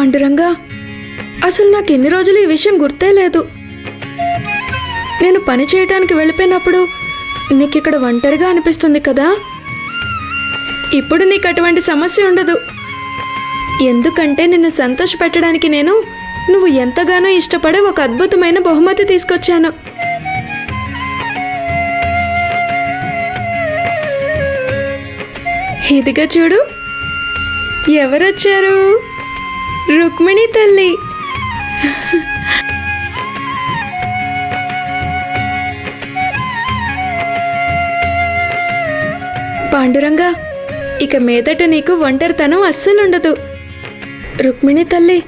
పాండురంగా, అసలు నాకు ఎన్ని రోజులు ఈ విషయం గుర్తే లేదు. నేను పని చేయటానికి వెళ్ళిపోయినప్పుడు నీకు ఇక్కడ ఒంటరిగా అనిపిస్తుంది కదా. ఇప్పుడు నీకు అటువంటి సమస్య ఉండదు. ఎందుకంటే నిన్ను సంతోషపెట్టడానికి నువ్వు ఎంతగానో ఇష్టపడే ఒక అద్భుతమైన బహుమతి తీసుకొచ్చాను. ఇదిగా చూడు. ఎవరొచ్చారు? రుక్మిణి తల్లి. పాండురంగా, ఇక మీదట నీకు ఒంటరితనం అస్సలుండదు. రుక్మిణి తల్లి,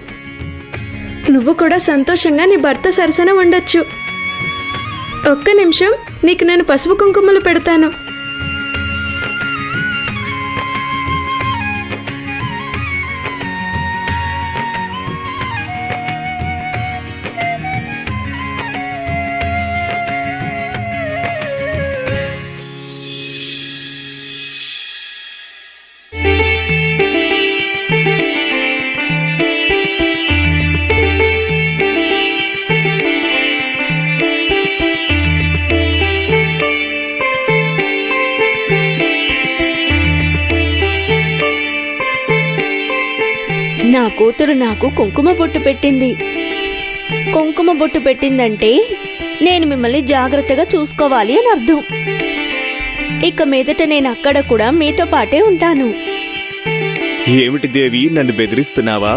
నువ్వు కూడా సంతోషంగా నీ భర్త సరసన ఉండొచ్చు. ఒక్క నిమిషం, నీకు నేను పసుపు కుంకుమలు పెడతాను. నా కూతురు నాకు కుంకుమ బొట్టు పెట్టింది. కుంకుమ బొట్టు పెట్టిందంటే నేను మిమ్మల్ని జాగ్రత్తగా చూసుకోవాలి అని అర్థం. ఇక మీదట నేను అక్కడ కూడా మీతో పాటే ఉంటాను. ఏమిటి దేవి, నన్ను బెదిరిస్తున్నావా?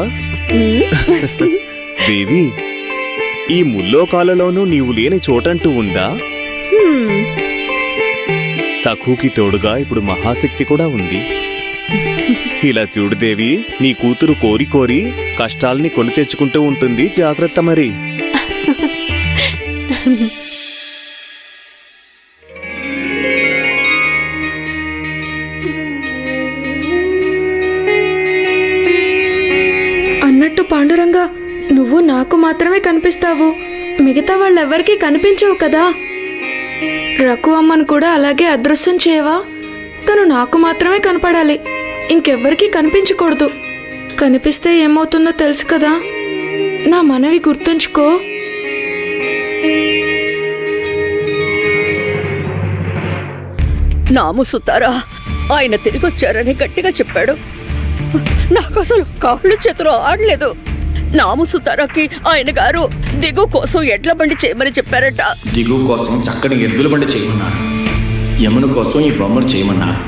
దేవి, ఈ ముల్లోకాలలోనూ నీవు లేని చోటంటూ ఉందా? సఖుకి తోడుగా ఇప్పుడు మహాశక్తి కూడా ఉంది. ఇలా చూడు దేవి, నీ కూతురు కోరి కోరి కష్టాల్ని కొని తెచ్చుకుంటూ ఉంటుంది. జాగ్రత్త మరి. అన్నట్టు పాండురంగా, నువ్వు నాకు మాత్రమే కనిపిస్తావు. మిగతా వాళ్ళెవ్వరికీ కనిపించవు కదా. రఘు అమ్మను కూడా అలాగే అదృశ్యం చేయవా? తను నాకు మాత్రమే కనపడాలి, ఇంకెవ్వరికీ కనిపించకూడదు. కనిపిస్తే ఏమవుతుందో తెలుసు కదా. నా మనవి గుర్తుంచుకో. నాముసుతారా, ఆయన తిరిగొచ్చారని గట్టిగా చెప్పాడు. నాకు అసలు కాళ్ళు చేతులు ఆడలేదు. నాముసుతారాకి ఆయన గారు దిగు కోసం ఎడ్ల బండి చేయమని చెప్పారట. దిగు కోసం చక్కని ఎద్దుల బండి చేయమన్నారు. యమున కోసం ఈ బొమ్మలు చేయమన్నారు.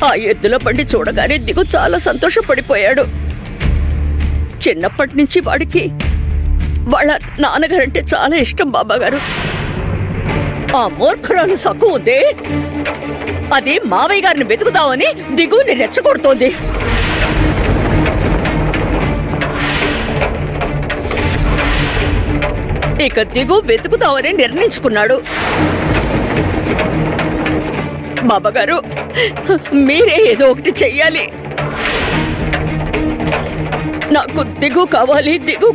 ఆ ఎద్దుల బండి చూడగానే దిగు చాలా సంతోషపడిపోయాడు. చిన్నప్పటి నుంచి వాడికి వాళ్ళ నాన్నగారంటే చాలా ఇష్టం. బాబాగారు, ఆ మూర్ఖురాలు సక్కు ఉందే, అది మావయ్య గారిని వెతుకుదామని దిగుని రెచ్చగొడుతోంది. ఇక దిగు వెతుకుదామని నిర్ణయించుకున్నాడు. బాబాగారు, మీరే ఏదో ఒకటి చెయ్యాలి. నాకు దిగు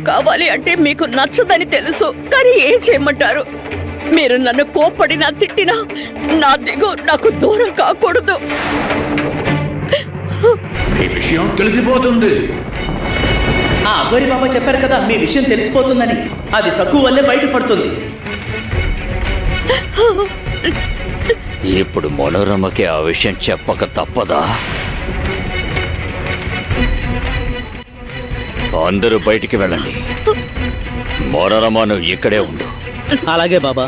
కావాలి అంటే మీకు నచ్చదని తెలుసు, కానీ ఏం చేయమంటారు? మీరు నన్ను కోప్పడినా తిట్టినా నా దిగు నాకు దూరం కాకూడదు. మీ విషయం తెలిసిపోతుంది. ఆ అఘోరి బాబా చెప్పారు కదా, మీ విషయం తెలిసిపోతుందని. అది సక్కు వల్లే బయటపడుతుంది. ఇప్పుడు మనోరమకి ఆ విషయం చెప్పక తప్పదా? అందరూ బయటికి వెళ్ళండి. మనోరమ, నువ్వు ఇక్కడే ఉండు. అలాగే బాబా.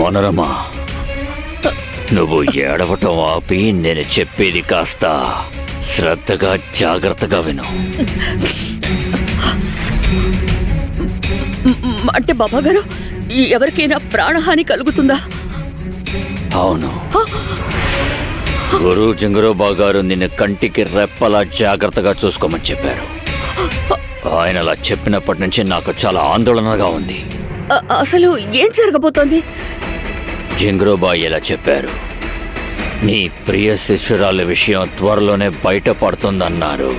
మనోరమ, నువ్వు ఏడవటం ఆపి నేను చెప్పేది కాస్త శ్రద్ధగా జాగ్రత్తగా విను. అంటే బాబాగారు, ఎవరికైనా ప్రాణహాని కలుగుతుందా? అవును, గురు జింగరోబా గారు నిన్ను కంటికి రెప్పలా జాగ్రత్తగా చూసుకోమని చెప్పారు. ఆయన అలా చెప్పినప్పటి నుంచి నాకు చాలా ఆందోళనగా ఉంది. అసలు ఏం జరగబోతోంది? జింగరోబా ఇలా చెప్పారు, నీ ప్రియ శిష్యురాలి విషయం త్వరలోనే బయటపడుతుందన్నారు.